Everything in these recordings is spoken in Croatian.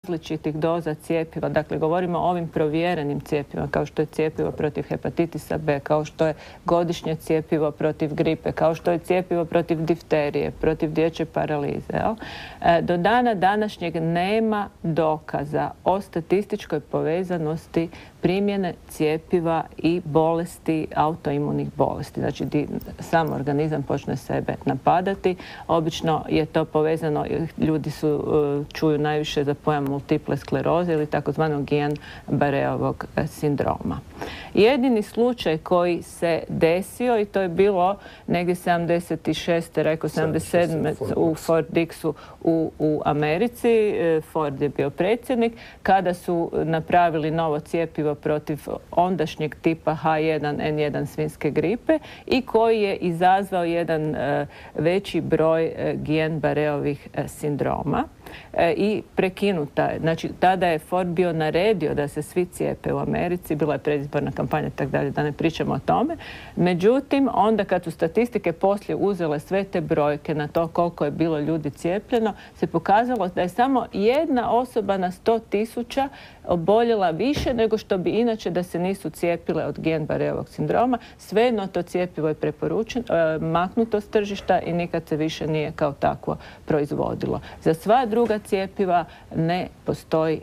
različitih doza cjepiva. Dakle, govorimo o ovim provjerenim cjepivima, kao što je cjepivo protiv hepatitisa B, kao što je godišnje cjepivo protiv gripe, kao što je cjepivo protiv difterije, protiv dječje paralize. Do dana današnjeg nema dokaza o statističkoj povezanosti primjene cjepiva i bolesti, autoimunih bolesti. Znači, sam organizam počne sebe napadati. Obično je to povezano, ljudi čuju najviše za pojam multiple skleroze ili takozvanog Guillain-Barréovog sindroma. Jedini slučaj koji se desio, i to je bilo negdje 76. rekao 77. u Fort Dixu u Americi, Ford je bio predsjednik, kada su napravili novo cjepivo protiv ondašnjeg tipa H1N1 svinjske gripe i koji je izazvao jedan veći broj Guillain-Barréovih sindroma i prekinuta je. Znači, tada je Ford bio naredio da se svi cijepe u Americi, bila je predizborna kampanja i tako dalje, da ne pričamo o tome. Međutim, onda kad su statistike poslije uzele sve te brojke na to koliko je bilo ljudi cijepljeno, se pokazalo da je samo jedna osoba na 100.000 oboljela više nego što bi inače da se nisu cijepile od Guillain-Barréovog sindroma. Svejedno to cjepivo je maknuto s tržišta i nikad se više nije kao takvo proizvodilo. Za sva druga cjepiva ne postoji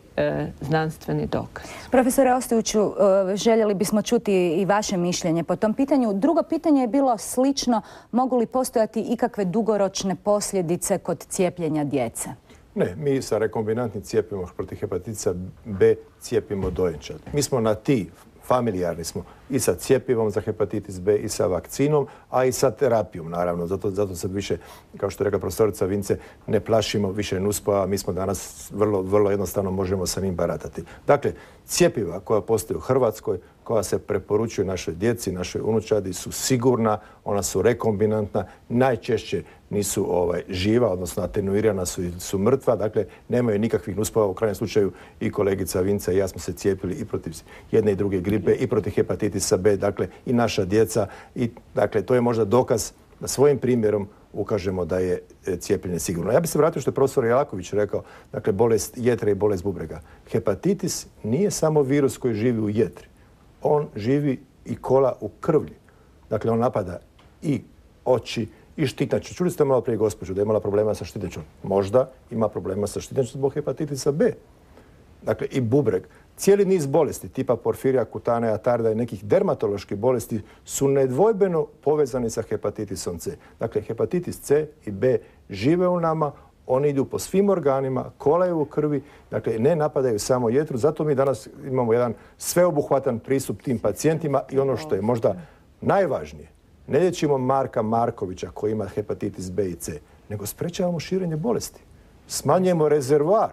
znanstveni dokaz. Profesore Ostojiću, željeli bismo čuti i vaše mišljenje po tom pitanju. Drugo pitanje je bilo slično. Mogu li postojati ikakve dugoročne posljedice kod cijepljenja djece? Ne, mi sa rekombinantnim cijepima protiv hepatitisa B cijepimo dojenčad. Mi smo na ti, familijarni smo i sa cijepivom za hepatitis B i sa vakcinom, a i sa terapijom, naravno. Zato sad više, kao što je rekla profesorica Vince, ne plašimo više nuspojava. Mi smo danas vrlo jednostavno možemo sa njim baratati. Dakle, cijepiva koja postoje u Hrvatskoj, koja se preporučuju našoj djeci, našoj unučadi, su sigurna, ona su rekombinantna, najčešće nisu živa, odnosno atenuirana su mrtva, dakle nemaju nikakvih nuspojava. U krajnjem slučaju i kolegica Vinca i ja smo se cijepili i protiv jedne i druge gripe i protiv hepatitisa B, dakle i naša djeca. I dakle to je možda dokaz da svojim primjerom ukažemo da je cijepljenje sigurno. Ja bih se vratio što je profesor Jelaković rekao, dakle bolest jetre i bolest bubrega. Hepatitis nije samo virus koji živi u jetri. On živi i kola u krvlji. Dakle, on napada i oči i štitnjaču. Čuli ste malo prije gospođu da je imala problema sa štitnjačom. Možda ima problema sa štitnjačom zbog hepatitisa B. Dakle, i bubreg. Cijeli niz bolesti tipa porfirija, kutana, atarda i nekih dermatoloških bolesti su nedvojbeno povezani sa hepatitisom C. Dakle, hepatitis C i B žive u nama, oni idu po svim organima, kolaju u krvi, dakle ne napadaju samo jetru. Zato mi danas imamo jedan sveobuhvatan pristup tim pacijentima i ono što je možda najvažnije, ne liječimo Marka Markovića koji ima hepatitis B i C, nego sprečavamo širenje bolesti. Smanjujemo rezervoar.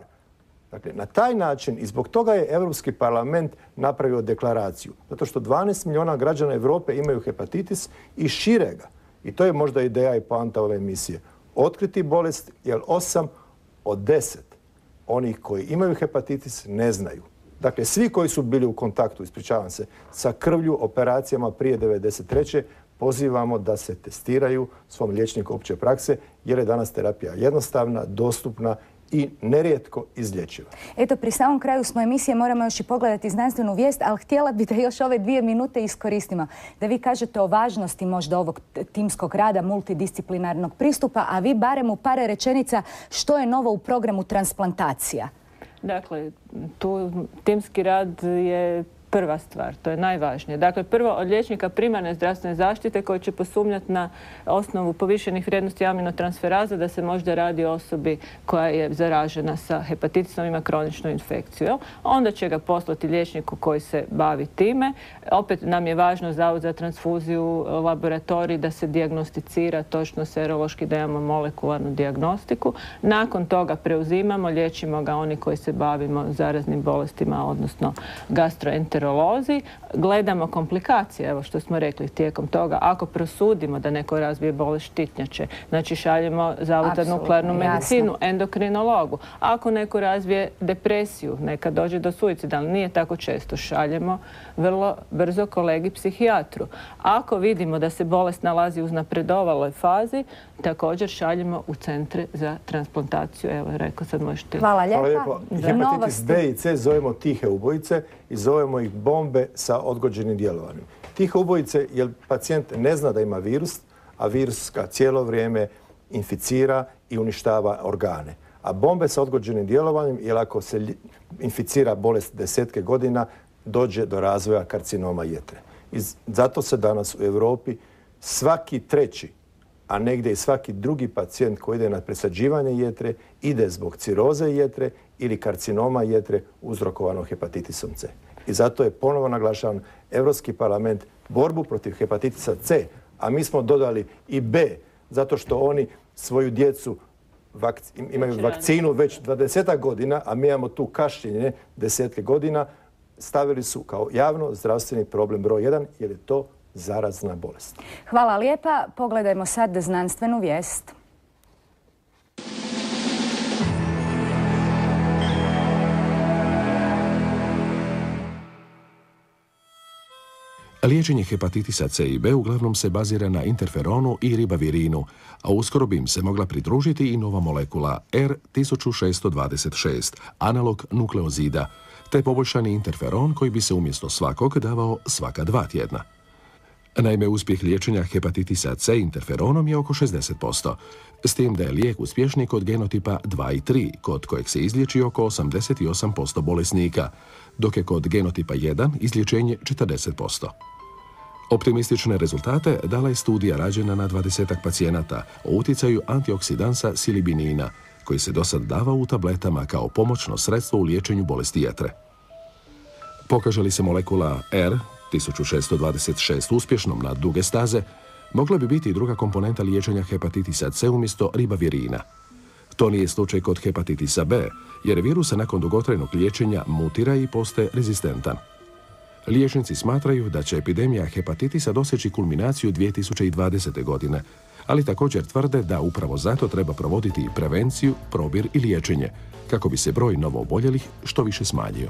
Dakle, na taj način i zbog toga je Europski parlament napravio deklaraciju. Zato što 12 milijuna građana Europe imaju hepatitis i šire ga. I to je možda ideja i poanta ove emisije. Otkriti bolest, jer 8 od 10 onih koji imaju hepatitis ne znaju. Dakle, svi koji su bili u kontaktu, ispričavam se, sa krvlju, operacijama prije 1993. pozivamo da se testiraju svom liječniku opće prakse, jer je danas terapija jednostavna, dostupna i nerijetko izlječiva. Eto, pri samom kraju smo emisije, moramo još i pogledati znanstvenu vijest, ali htjela bih da još ove 2 minute iskoristimo. Da vi kažete o važnosti možda ovog timskog rada, multidisciplinarnog pristupa, a vi barem u par rečenica što je novo u programu transplantacija? Dakle, tu timski rad je prva stvar, to je najvažnije. Dakle, prvo od liječnika primarne zdravstvene zaštite koji će posumnjati na osnovu povišenih vrijednosti aminotransferaza da se možda radi o osobi koja je zaražena sa hepatitisom, ima kroničnu infekciju. Onda će ga poslati liječniku koji se bavi time. Opet nam je važno Zavod za transfuziju, laboratorij da se dijagnosticira točno serološki, da imamo molekularnu dijagnostiku. Nakon toga preuzimamo, liječimo ga oni koji se bavimo zaraznim bolestima, odnosno gastroenterologijom gastroenterolozi, gledamo komplikacije, evo što smo rekli tijekom toga. Ako prosudimo da neko razvije bolest štitnjače, znači šaljemo Zavod za nuklearnu medicinu, endokrinologu. Ako neko razvije depresiju, neka dođe do suicida, nije tako često, šaljemo vrlo brzo kolegi psihijatru. Ako vidimo da se bolest nalazi u uznapredovaloj fazi, također šaljemo u centre za transplantaciju. Evo, rekao, sad možeš ti. Hvala lijepa. Hepatitis B i C zovemo tihe ubojice i zovemo ih bombe sa odgođenim djelovanjem. Tihe ubojice jer pacijent ne zna da ima virus, a virus ga cijelo vrijeme inficira i uništava organe. A bombe sa odgođenim djelovanjem, jer ako se inficira bolest desetke godina, dođe do razvoja karcinoma jetre. I zato se danas u Europi svaki treći, a negdje i svaki drugi pacijent koji ide na presađivanje jetre ide zbog ciroze jetre ili karcinoma jetre uzrokovano hepatitisom C. I zato je ponovo naglašavan Europski parlament borbu protiv hepatitisa C, a mi smo dodali i B, zato što oni svoju djecu imaju vakcinu već 20 godina, a mi imamo tu kašnjenje desetke godina, stavili su kao javno zdravstveni problem broj 1 jer je to zarazna bolest. Hvala lijepa. Pogledajmo sad znanstvenu vijest. Liječenje hepatitisa C i B uglavnom se bazira na interferonu i ribavirinu, a uskoro bi im se mogla pridružiti i nova molekula R1626, analog nukleozida, te poboljšani interferon koji bi se umjesto svakog davao svaka 2 tjedna. Naime, uspjeh liječenja hepatitisa C interferonom je oko 60%, s tim da je lijek uspješniji kod genotipa 2 i 3, kod kojeg se izliječi oko 88% bolesnika, dok je kod genotipa 1 izlječenje 40%. Optimistične rezultate dala je studija rađena na 20 pacijenata o utjecaju antioksidansa silibinina, koji se dosad davao u tabletama kao pomoćno sredstvo u liječenju bolesti jetre. Pokaže li se molekula R1626 uspješnom na duge staze, mogla bi biti i druga komponenta liječenja hepatitisa C umjesto ribavirina. To nije slučaj kod hepatitisa B, jer virus nakon dugotrajnog liječenja mutira i postaje rezistentan. Liječnici smatraju da će epidemija hepatitisa doseći kulminaciju 2020. godine, ali također tvrde da upravo zato treba provoditi i prevenciju, probir i liječenje, kako bi se broj novooboljelih što više smanjio.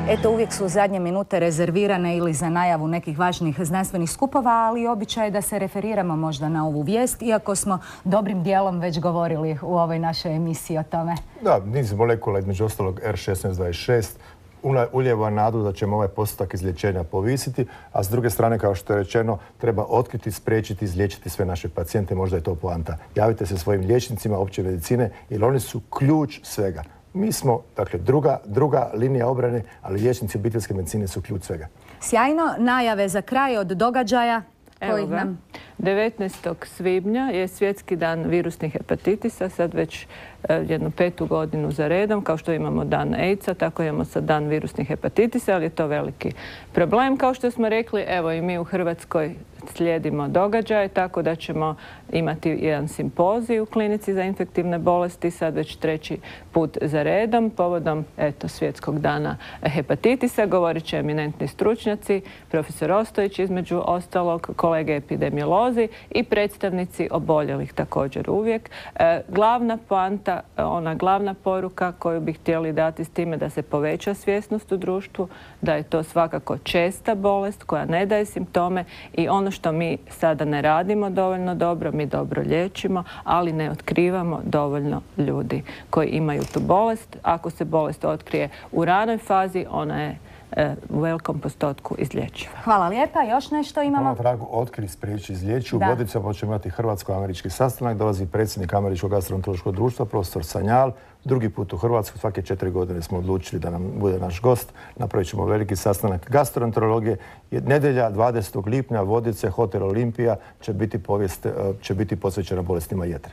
Eto, uvijek su zadnje minute rezervirane ili za najavu nekih važnih znanstvenih skupova, ali običaj je da se referiramo možda na ovu vijest, iako smo dobrim dijelom već govorili u ovoj našoj emisiji o tome. Da, niz molekula, između ostalog R1626, ulijeva nadu da ćemo ovaj postotak izlječenja povisiti, a s druge strane, kao što je rečeno, treba otkriti, spriječiti, izliječiti sve naše pacijente, možda je to poanta. Javite se svojim liječnicima opće medicine, jer oni su ključ svega. Mi smo, dakle, druga linija obrane, ali liječnici obiteljske medicine su ključ svega. Sjajno. Najave za kraj od događaja. Evo ga. 19. svibnja je svjetski dan virusnih hepatitisa, sad već jednu 5. godinu za redom. Kao što imamo dan AIDS-a, tako imamo sad dan virusnih hepatitisa, ali je to veliki problem. Kao što smo rekli, evo i mi u Hrvatskoj slijedimo događaje, tako da ćemo imati jedan simpozij u klinici za infektivne bolesti, sad već 3. put za redom, povodom svjetskog dana hepatitisa. Govorit će eminentni stručnjaci, profesor Ostojić između ostalog, kolege epidemiolozi i predstavnici oboljelih također uvijek. Glavna poanta, ona glavna poruka koju bi htjeli dati s time da se poveća svjesnost u društvu, da je to svakako česta bolest koja ne daje simptome i ono što mi sada ne radimo dovoljno dobro, mi dobro liječimo, ali ne otkrivamo dovoljno ljudi koji imaju tu bolest. Ako se bolest otkrije u ranoj fazi, ona je u velikom postotku izlječiva. Hvala lijepa. Još nešto imamo? Na tragu otkrij, spriječi, izliječi. U Vodicama ćemo imati hrvatsko-američki sastanak. Dolazi predsjednik Američkog gastroenterološkog društva, profesor Sanjal. Drugi put u Hrvatsku. Svake 4 godine smo odlučili da nam bude naš gost. Napravit ćemo veliki sastanak gastroenterologije. Nedjelja 20. lipnja Vodice, hotel Olimpija će biti posvećena bolestima jetre.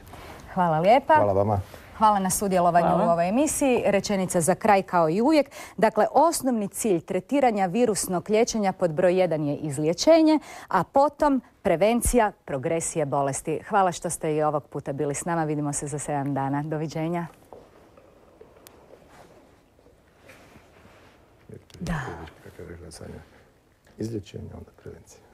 Hvala lijepa. Hvala vama. Hvala na sudjelovanju u ovoj emisiji. Rečenica za kraj kao i uvijek. Dakle, osnovni cilj tretiranja virusnog liječenja pod broj 1 je izliječenje, a potom prevencija progresije bolesti. Hvala što ste i ovog puta bili s nama. Vidimo se za 7 dana. Doviđenja. Da. Izlječenje, onda prevencija.